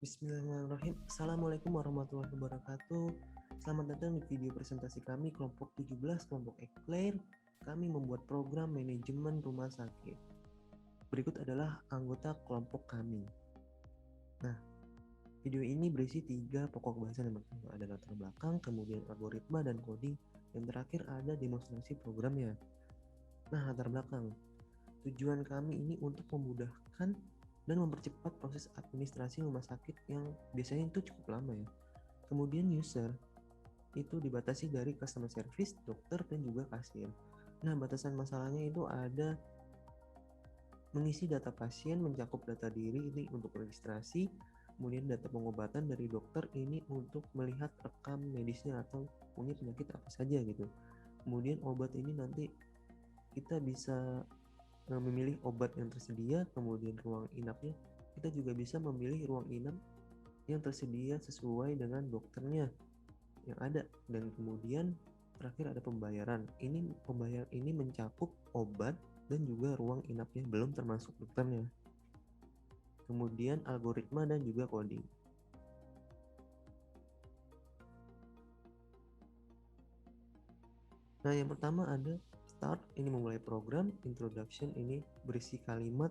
Bismillahirrahmanirrahim. Assalamualaikum warahmatullahi wabarakatuh. Selamat datang di video presentasi kami kelompok 17 kelompok Eclair. Kami membuat program manajemen rumah sakit. Berikut adalah anggota kelompok kami. Nah, video ini berisi 3 pokok bahasan. Yang pertama ada latar belakang, kemudian algoritma dan coding, dan terakhir ada demonstrasi programnya. Nah, latar belakang. Tujuan kami ini untuk memudahkan dan mempercepat proses administrasi rumah sakit yang biasanya itu cukup lama ya. Kemudian user itu dibatasi dari customer service, dokter, dan juga kasir. Nah, batasan masalahnya itu ada mengisi data pasien, mencakup data diri ini untuk registrasi, kemudian data pengobatan dari dokter ini untuk melihat rekam medisnya atau punya penyakit apa saja gitu. Kemudian obat ini nanti kita bisa memilih obat yang tersedia, kemudian ruang inapnya kita juga bisa memilih ruang inap yang tersedia sesuai dengan dokternya yang ada, dan kemudian terakhir ada pembayaran. Pembayaran ini mencakup obat dan juga ruang inapnya, belum termasuk dokternya. Kemudian algoritma dan juga coding. Nah, yang pertama ada start, ini memulai program. Introduction ini berisi kalimat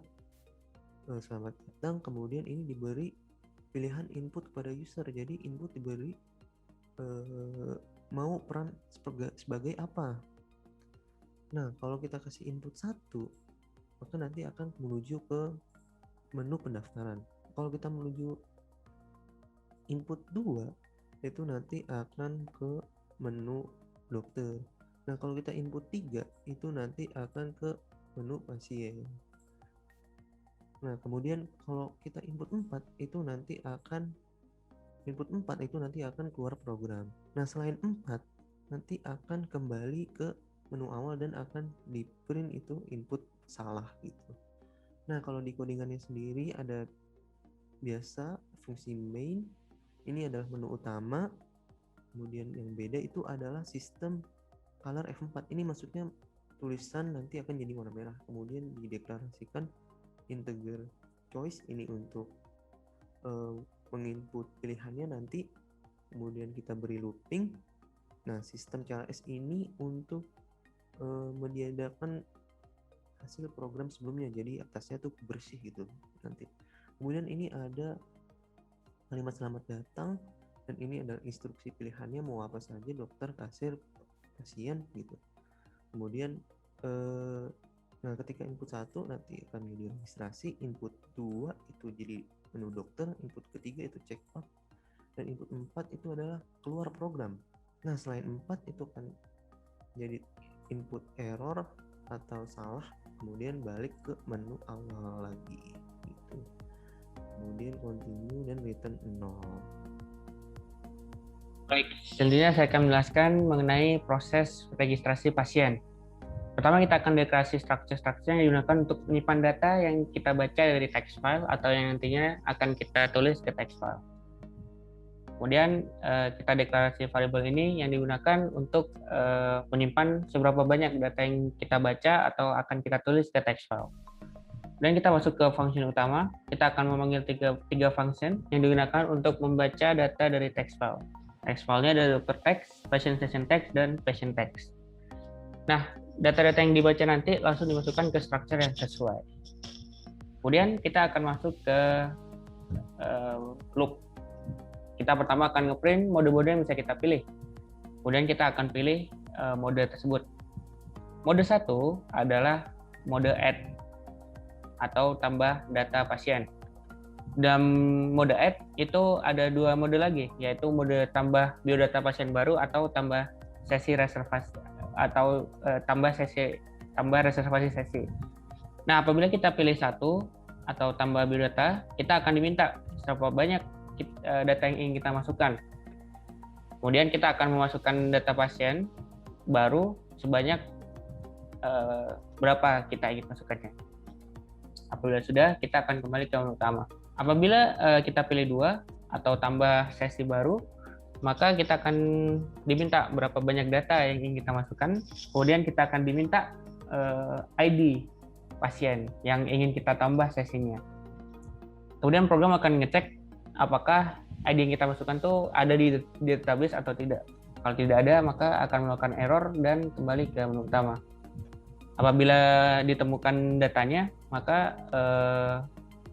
selamat datang. Kemudian ini diberi pilihan input kepada user. Jadi input diberi mau peran sebagai apa. Nah, kalau kita kasih input 1, maka nanti akan menuju ke menu pendaftaran. Kalau kita menuju input 2, itu nanti akan ke menu dokter. Nah, kalau kita input 3, itu nanti akan ke menu pasien. Nah, kemudian kalau kita input 4, itu nanti akan keluar program. Nah, selain 4, nanti akan kembali ke menu awal dan akan di print itu input salah gitu. Nah, kalau di codingannya sendiri ada biasa fungsi main, ini adalah menu utama. Kemudian yang beda itu adalah sistem color F4. Ini maksudnya tulisan nanti akan jadi warna merah. Kemudian dideklarasikan integer choice ini untuk menginput pilihannya nanti. Kemudian kita beri looping. Nah, sistem CLS ini untuk meniadakan hasil program sebelumnya, jadi atasnya tuh bersih gitu nanti. Kemudian ini ada kalimat selamat datang, dan ini adalah instruksi pilihannya mau apa saja, dokter, kasir, pasien gitu. Kemudian nah, ketika input 1 nanti akan jadi registrasi, input 2 itu jadi menu dokter, input ketiga itu check out, dan input 4 itu adalah keluar program. Nah, selain 4 itu kan jadi input error atau salah, kemudian balik ke menu awal lagi gitu. Kemudian continue dan return 0. Baik, selanjutnya saya akan menjelaskan mengenai proses registrasi pasien. Pertama, kita akan deklarasi struktur-struktur yang digunakan untuk menyimpan data yang kita baca dari text file atau yang nantinya akan kita tulis ke text file. Kemudian kita deklarasi variabel ini yang digunakan untuk menyimpan seberapa banyak data yang kita baca atau akan kita tulis ke text file. Dan kita masuk ke function utama. Kita akan memanggil tiga function yang digunakan untuk membaca data dari text file. Text file-nya ada dokter text, patient session text, dan patient text. Nah, data-data yang dibaca nanti langsung dimasukkan ke structure yang sesuai. Kemudian kita akan masuk ke loop. Kita pertama akan ngeprint mode-mode yang bisa kita pilih. Kemudian kita akan pilih mode tersebut. Mode 1 adalah mode add atau tambah data pasien. Dalam mode add itu ada 2 mode lagi, yaitu mode tambah biodata pasien baru atau tambah sesi reservasi atau tambah reservasi sesi. Nah, apabila kita pilih 1 atau tambah biodata, kita akan diminta berapa banyak data yang ingin kita masukkan. Kemudian kita akan memasukkan data pasien baru sebanyak berapa kita ingin masukkannya. Apabila sudah, kita akan kembali ke menu utama. Apabila kita pilih 2 atau tambah sesi baru, maka kita akan diminta berapa banyak data yang ingin kita masukkan. Kemudian kita akan diminta ID pasien yang ingin kita tambah sesinya. Kemudian program akan ngecek apakah ID yang kita masukkan tuh ada di database atau tidak. Kalau tidak ada, maka akan melakukan error dan kembali ke menu utama. Apabila ditemukan datanya, maka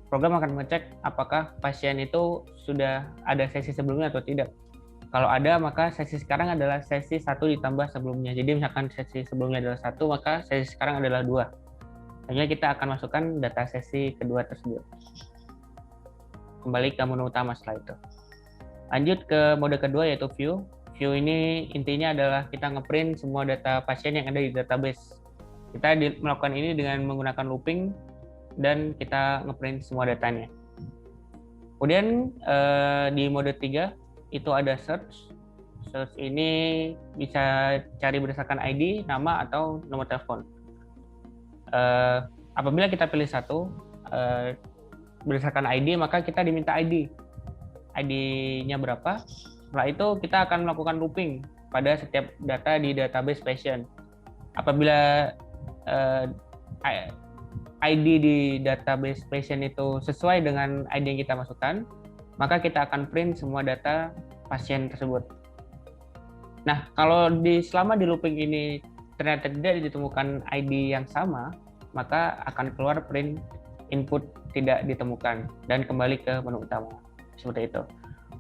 program akan mengecek apakah pasien itu sudah ada sesi sebelumnya atau tidak. Kalau ada, maka sesi sekarang adalah sesi 1 ditambah sebelumnya. Jadi misalkan sesi sebelumnya adalah 1, maka sesi sekarang adalah 2. Sehingga kita akan masukkan data sesi kedua tersebut. Kembali ke menu utama setelah itu. Lanjut ke mode kedua yaitu view. View ini intinya adalah kita ngeprint semua data pasien yang ada di database. Kita melakukan ini dengan menggunakan looping dan kita ngeprint semua datanya. Kemudian di mode 3 itu ada search. Search ini bisa cari berdasarkan ID, nama, atau nomor telepon. Apabila kita pilih satu berdasarkan ID, maka kita diminta ID. ID-nya berapa? Setelah itu kita akan melakukan looping pada setiap data di database patient. Apabila ID di database patient itu sesuai dengan ID yang kita masukkan, maka kita akan print semua data pasien tersebut. Nah, kalau selama di looping ini ternyata tidak ditemukan ID yang sama, maka akan keluar print input tidak ditemukan dan kembali ke menu utama. Seperti itu.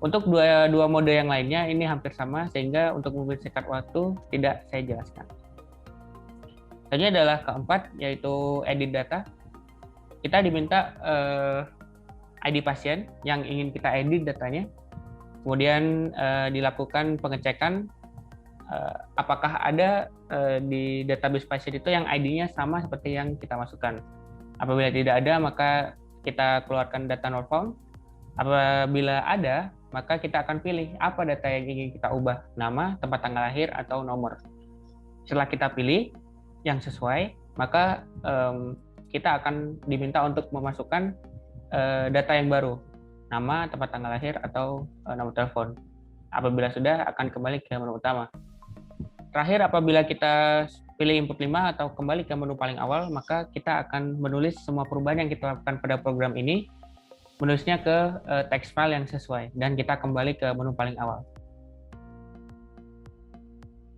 Untuk dua mode yang lainnya ini hampir sama, sehingga untuk mempersingkat waktu tidak saya jelaskan. Selanjutnya adalah keempat, yaitu edit data. Kita diminta ID pasien yang ingin kita edit datanya, kemudian dilakukan pengecekan apakah ada di database pasien itu yang ID-nya sama seperti yang kita masukkan. Apabila tidak ada, maka kita keluarkan data not found. Apabila ada, maka kita akan pilih apa data yang ingin kita ubah, nama, tempat tanggal lahir, atau nomor. Setelah kita pilih yang sesuai, maka kita akan diminta untuk memasukkan data yang baru, nama, tempat tanggal lahir, atau nomor telepon. Apabila sudah, akan kembali ke menu utama. Terakhir, apabila kita pilih input 5 atau kembali ke menu paling awal, maka kita akan menulis semua perubahan yang kita lakukan pada program ini, menulisnya ke text file yang sesuai, dan kita kembali ke menu paling awal.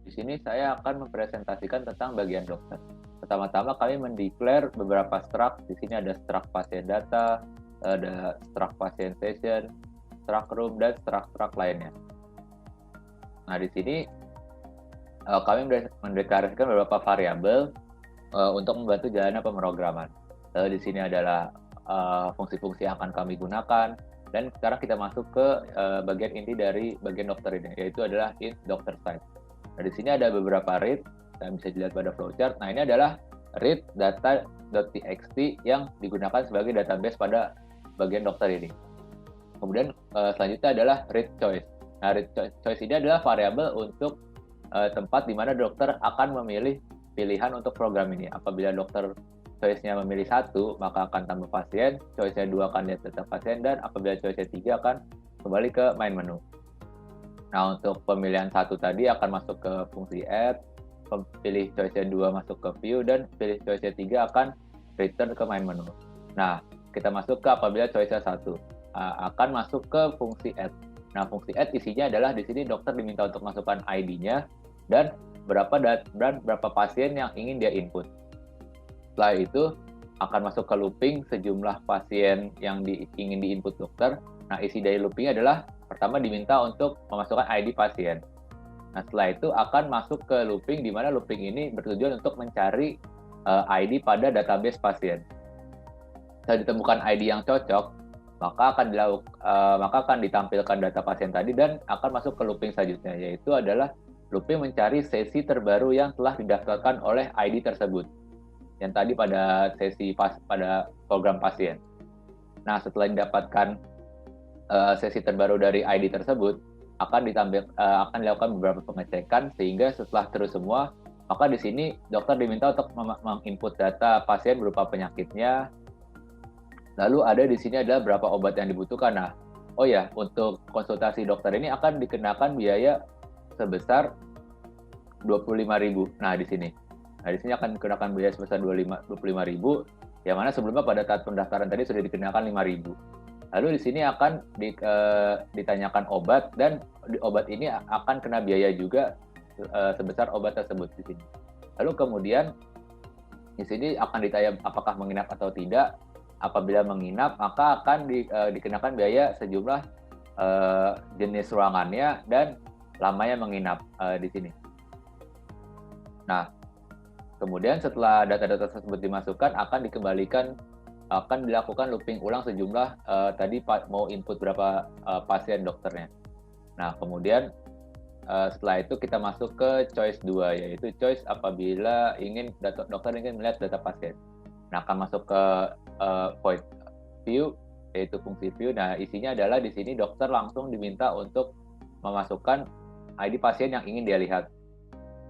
Di sini saya akan mempresentasikan tentang bagian dokter. Pertama-tama kami mendeklar beberapa struct. Di sini ada struct pasien data, ada struct pasien session, struct room, dan struct lainnya. Nah, di sini kami mendeklarasikan beberapa variabel untuk membantu jalannya pemrograman. Di sini adalah fungsi-fungsi yang akan kami gunakan, dan sekarang kita masuk ke bagian inti dari bagian dokter ini, yaitu adalah in doctor side. Nah, di sini ada beberapa read yang bisa dilihat pada flowchart. Nah, ini adalah read data.txt yang digunakan sebagai database pada bagian dokter ini. Kemudian selanjutnya adalah read choice. Nah, read choice ini adalah variabel untuk tempat di mana dokter akan memilih pilihan untuk program ini. Apabila dokter choice-nya memilih 1, maka akan tambah pasien, choice-nya 2 akan lihat data pasien, dan apabila choice-nya 3 akan kembali ke main menu. Nah, untuk pemilihan 1 tadi akan masuk ke fungsi add, pilih choice-nya 2 masuk ke view, dan pilih choice-nya 3 akan return ke main menu. Nah, kita masuk ke apabila choice-nya 1, akan masuk ke fungsi add. Nah, fungsi add isinya adalah di sini dokter diminta untuk masukkan ID-nya dan berapa pasien yang ingin dia input. Setelah itu akan masuk ke looping sejumlah pasien yang ingin diinput dokter. Nah, isi dari looping adalah pertama diminta untuk memasukkan ID pasien. Nah, setelah itu akan masuk ke looping, di mana looping ini bertujuan untuk mencari ID pada database pasien. Setelah ditemukan ID yang cocok, maka akan ditampilkan data pasien tadi dan akan masuk ke looping selanjutnya, yaitu adalah looping mencari sesi terbaru yang telah didaftarkan oleh ID tersebut, yang tadi pada pada program pasien. Nah, setelah didapatkan sesi terbaru dari ID tersebut, akan dilakukan beberapa pengecekan, sehingga setelah terus semua, maka di sini dokter diminta untuk menginput data pasien berupa penyakitnya. Lalu ada di sini adalah berapa obat yang dibutuhkan. Nah, untuk konsultasi dokter ini akan dikenakan biaya sebesar 25.000. Nah, di sini akan dikenakan biaya sebesar 25.000, yang mana sebelumnya pada saat pendaftaran tadi sudah dikenakan 5.000. Lalu di sini akan ditanyakan obat, dan obat ini akan kena biaya juga sebesar obat tersebut di sini. Lalu kemudian di sini akan ditanya apakah menginap atau tidak. Apabila menginap, maka akan dikenakan biaya sejumlah jenis ruangannya dan lamanya menginap di sini. Nah, kemudian setelah data-data tersebut dimasukkan, akan dilakukan looping ulang sejumlah tadi mau input berapa pasien dokternya. Nah, kemudian setelah itu kita masuk ke choice 2, yaitu choice apabila dokter ingin melihat data pasien. Nah, akan masuk ke point view, yaitu fungsi view. Nah, isinya adalah di sini dokter langsung diminta untuk memasukkan ID pasien yang ingin dia lihat.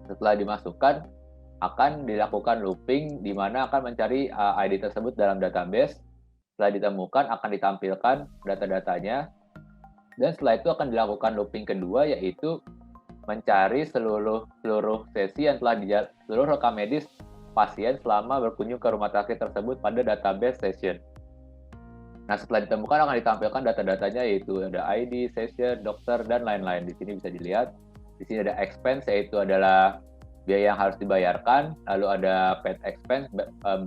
Setelah dimasukkan, akan dilakukan looping di mana akan mencari ID tersebut dalam database. Setelah ditemukan, akan ditampilkan data-datanya. Dan setelah itu akan dilakukan looping kedua, yaitu mencari seluruh sesi yang seluruh rekam medis pasien selama berkunjung ke rumah sakit tersebut pada database session. Nah, setelah ditemukan akan ditampilkan data-datanya, yaitu ada ID, session, dokter, dan lain-lain. Di sini bisa dilihat. Di sini ada expense, yaitu adalah biaya yang harus dibayarkan, lalu ada paid expense,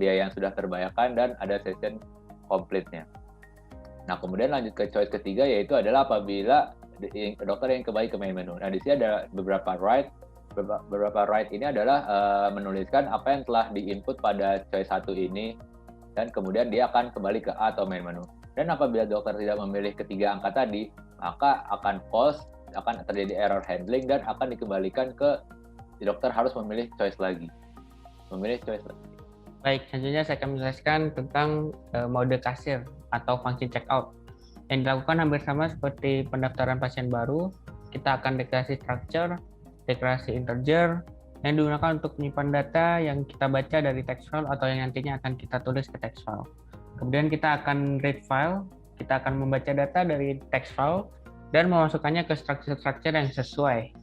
biaya yang sudah terbayarkan, dan ada session complete-nya. Nah, kemudian lanjut ke choice ketiga, yaitu adalah apabila dokter yang kembali ke main menu. Nah, di sini ada beberapa right. Beberapa right ini adalah menuliskan apa yang telah di-input pada choice 1 ini, dan kemudian dia akan kembali ke A atau main menu. Dan apabila dokter tidak memilih ketiga angka tadi, maka akan terjadi error handling dan akan dikembalikan ke dokter harus memilih choice lagi. Baik, selanjutnya saya akan menjelaskan tentang mode kasir atau fungsi checkout. Yang dilakukan hampir sama seperti pendaftaran pasien baru. Kita akan deklarasi structure, deklarasi integer, yang digunakan untuk menyimpan data yang kita baca dari text file atau yang nantinya akan kita tulis ke text file. Kemudian kita akan read file, kita akan membaca data dari text file dan memasukkannya ke structure-structure yang sesuai.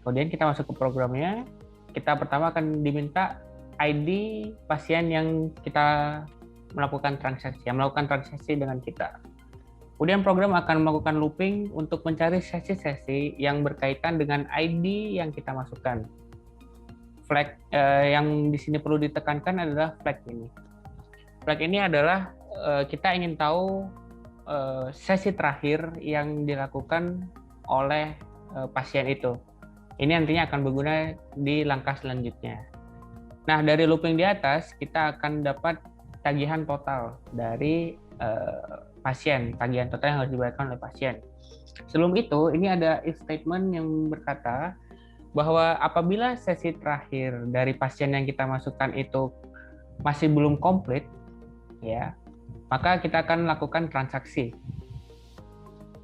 Kemudian kita masuk ke programnya. Kita pertama akan diminta ID pasien yang kita melakukan transaksi dengan kita. Kemudian program akan melakukan looping untuk mencari sesi-sesi yang berkaitan dengan ID yang kita masukkan. Flag yang di sini perlu ditekankan adalah flag ini. Flag ini adalah kita ingin tahu sesi terakhir yang dilakukan oleh pasien itu. Ini nantinya akan berguna di langkah selanjutnya. Nah, dari looping di atas, kita akan dapat tagihan total dari pasien, tagihan total yang harus dibayarkan oleh pasien. Sebelum itu, ini ada if statement yang berkata bahwa apabila sesi terakhir dari pasien yang kita masukkan itu masih belum komplit, ya, maka kita akan lakukan transaksi.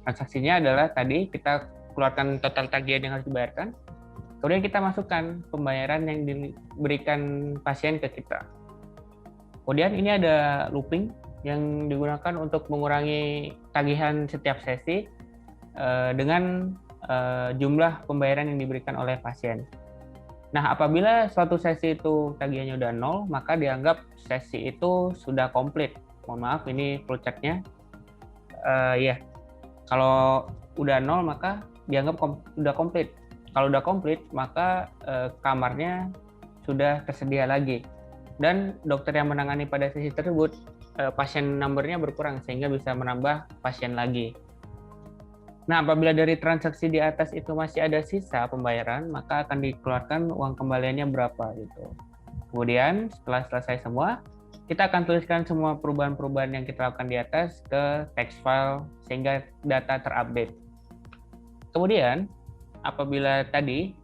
Transaksinya adalah tadi kita keluarkan total tagihan yang harus dibayarkan, kemudian kita masukkan pembayaran yang diberikan pasien ke kita. Kemudian ini ada looping yang digunakan untuk mengurangi tagihan setiap sesi dengan jumlah pembayaran yang diberikan oleh pasien. Nah, apabila suatu sesi itu tagihannya udah 0, maka dianggap sesi itu sudah komplit. Mohon maaf, ini full check-nya. Kalau udah 0, maka dianggap udah komplit. Kalau udah komplit, maka kamarnya sudah tersedia lagi. Dan dokter yang menangani pada sesi tersebut, pasien number-nya berkurang sehingga bisa menambah pasien lagi. Nah, apabila dari transaksi di atas itu masih ada sisa pembayaran, maka akan dikeluarkan uang kembaliannya berapa gitu. Kemudian setelah selesai semua, kita akan tuliskan semua perubahan-perubahan yang kita lakukan di atas ke text file sehingga data terupdate. Kemudian apabila tadi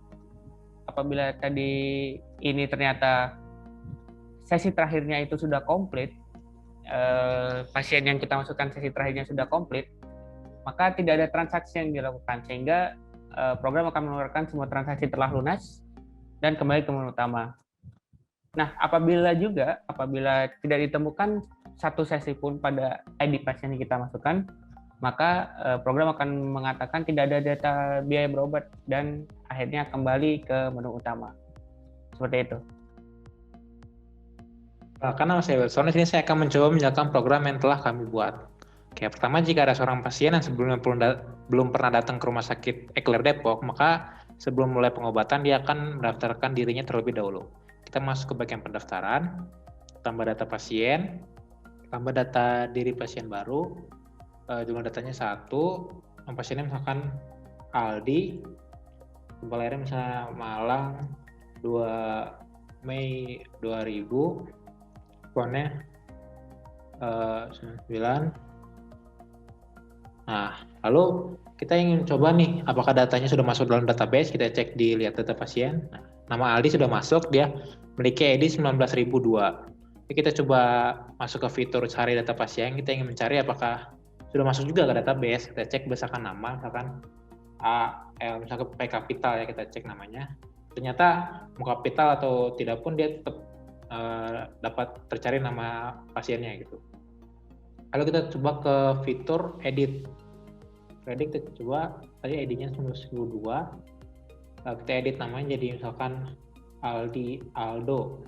ini ternyata sesi terakhirnya itu sudah komplit, pasien yang kita masukkan sesi terakhirnya sudah komplit, maka tidak ada transaksi yang dilakukan, sehingga program akan mengeluarkan semua transaksi telah lunas dan kembali ke menu utama. Nah, apabila tidak ditemukan satu sesi pun pada ID pasien yang kita masukkan, maka program akan mengatakan tidak ada data biaya berobat dan akhirnya kembali ke menu utama. Seperti itu. Karena soalnya sini saya akan mencoba menjalankan program yang telah kami buat. Oke, pertama jika ada seorang pasien yang sebelumnya belum pernah datang ke rumah sakit Eijkler Depok, maka sebelum mulai pengobatan dia akan mendaftarkan dirinya terlebih dahulu. Kita masuk ke bagian pendaftaran, tambah data pasien, tambah data diri pasien baru, jumlah datanya 1, nama pasiennya misalkan Aldi, tempat lahirnya misalnya Malang, 2 Mei 2000, ponnya 99. Nah, lalu kita ingin coba nih, apakah datanya sudah masuk dalam database, kita cek di lihat data pasien. Nah, nama Aldi sudah masuk, dia memiliki ID 19002. Jadi kita coba masuk ke fitur cari data pasien, kita ingin mencari apakah sudah masuk juga ke database, kita cek berdasarkan nama, misalkan misalkan P kapital ya, kita cek namanya. Ternyata mau kapital atau tidak pun dia tetap dapat tercari nama pasiennya gitu. Lalu kita coba ke fitur edit. Kita coba tadi ID-nya 19002. Kita edit namanya jadi misalkan Aldi Aldo.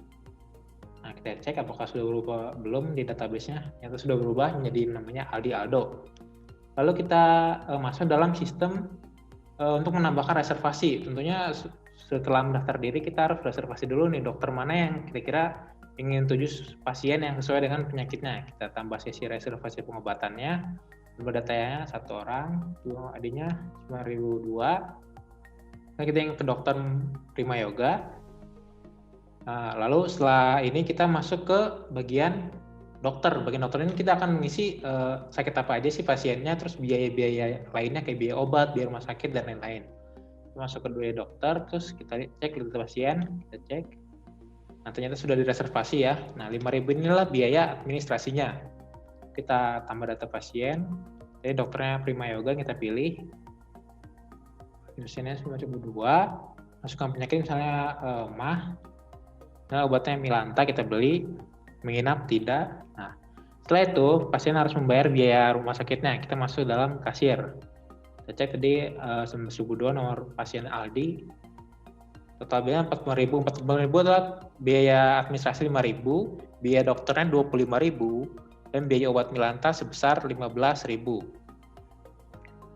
Nah, kita cek apakah sudah berubah belum di database-nya. Ternyata sudah berubah menjadi namanya Aldi Aldo. Lalu kita masuk dalam sistem untuk menambahkan reservasi. Tentunya setelah mendaftar diri kita harus reservasi dulu nih dokter mana yang kira-kira ingin tuju pasien yang sesuai dengan penyakitnya. Kita tambah sesi reservasi pengobatannya. Jumlah datanya 1 orang, ID-nya 9002. Nah, kita yang ke dokter Prima Yoga. Nah, lalu setelah ini kita masuk ke bagian dokter. Bagian dokter ini kita akan mengisi sakit apa aja sih pasiennya, terus biaya-biaya lainnya kayak biaya obat, biaya rumah sakit, dan lain-lain. Kita masuk ke biaya dokter, terus kita cek data pasien, kita cek. Nah, ternyata sudah direservasi ya. Nah, 5.000 inilah biaya administrasinya. Kita tambah data pasien. Jadi dokternya Prima Yoga kita pilih. Pasiennya 9.002. Masukkan penyakit misalnya mah. Nah, obatnya Milanta kita beli. Menginap tidak. Nah, setelah itu pasien harus membayar biaya rumah sakitnya. Kita masuk dalam kasir. Kita cek tadi 19.002 nomor pasien Aldi. Total biaya 40.000. 40.000 adalah biaya administrasi 5.000, biaya dokternya 25.000, dan biaya obat Milanta sebesar 15.000.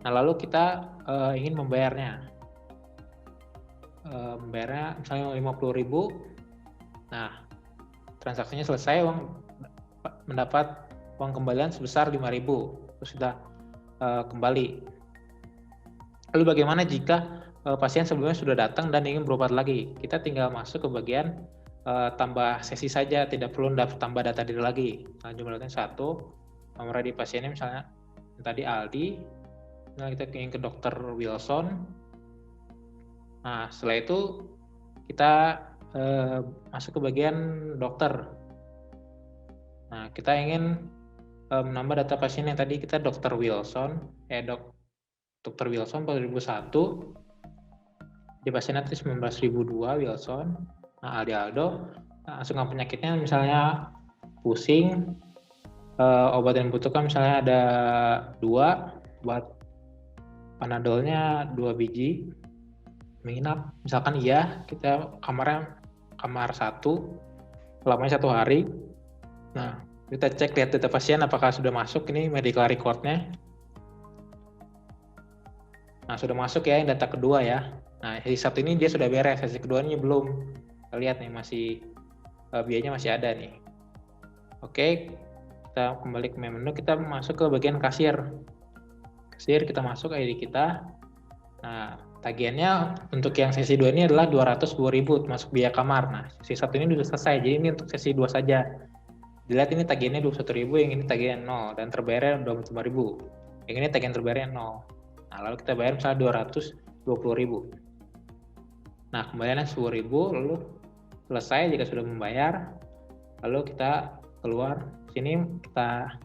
Nah, lalu kita ingin membayarnya. Membayarnya misalnya 50.000. Nah, transaksinya selesai, mendapat uang kembalian sebesar 5.000. Terus sudah kembali. Lalu bagaimana jika pasien sebelumnya sudah datang dan ingin berobat lagi? Kita tinggal masuk ke bagian tambah sesi saja, tidak perlu tambah data diri lagi. Nah, jumlah datanya 1, nomor ID pasiennya misalnya tadi Aldi. Nah, kita ingin ke dokter Wilson. Nah, setelah itu kita masuk ke bagian dokter. Nah, kita ingin menambah data pasien yang tadi kita dokter Wilson, dokter Wilson 4001. Di pasien nanti 19.002 Wilson. Nah, Aldi Aldo. Nah, masukkan penyakitnya misalnya pusing, obat yang dibutuhkan misalnya ada 2, obat Panadolnya 2 biji. Menginap misalkan iya, kita kamar 1, lamanya 1 hari. Nah, kita cek lihat data pasien apakah sudah masuk ini medical record-nya. Nah, sudah masuk ya, yang data kedua ya. Nah, sesi 1 ini dia sudah beres, sesi keduanya belum. Kita lihat nih, masih biayanya masih ada nih. Oke, kita kembali ke menu, kita masuk ke bagian kasir. Kasir, kita masuk ID kita. Nah, tagihannya untuk yang sesi 2 ini adalah 210.000 termasuk biaya kamar. Nah, sesi 1 ini sudah selesai, jadi ini untuk sesi 2 saja. Dilihat ini tagihannya 21.000, yang ini tagihan 0, dan terbayarnya 25.000. Yang ini tagihan terbayarnya 0. Nah, lalu kita bayar misalnya 220.000. Nah, kembaliannya 10.000, lalu selesai jika sudah membayar. Lalu kita keluar sini, kita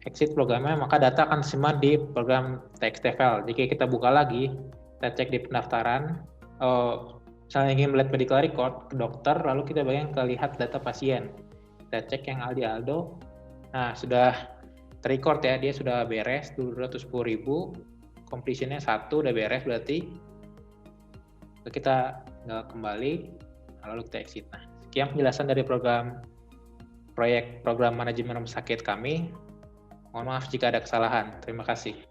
exit programnya, maka data akan disimpan di program TXT-File. Jika kita buka lagi, kita cek di pendaftaran, misalnya ingin melihat medical record ke dokter, lalu kita bagian ke lihat data pasien. Kita cek yang Aldi Aldo. Nah, sudah terrecord ya, dia sudah beres 210.000. Completion-nya 1 udah beres berarti. Lalu kita kembali, lalu kita exit. Nah, sekian penjelasan dari program manajemen rumah sakit kami. Mohon maaf jika ada kesalahan. Terima kasih.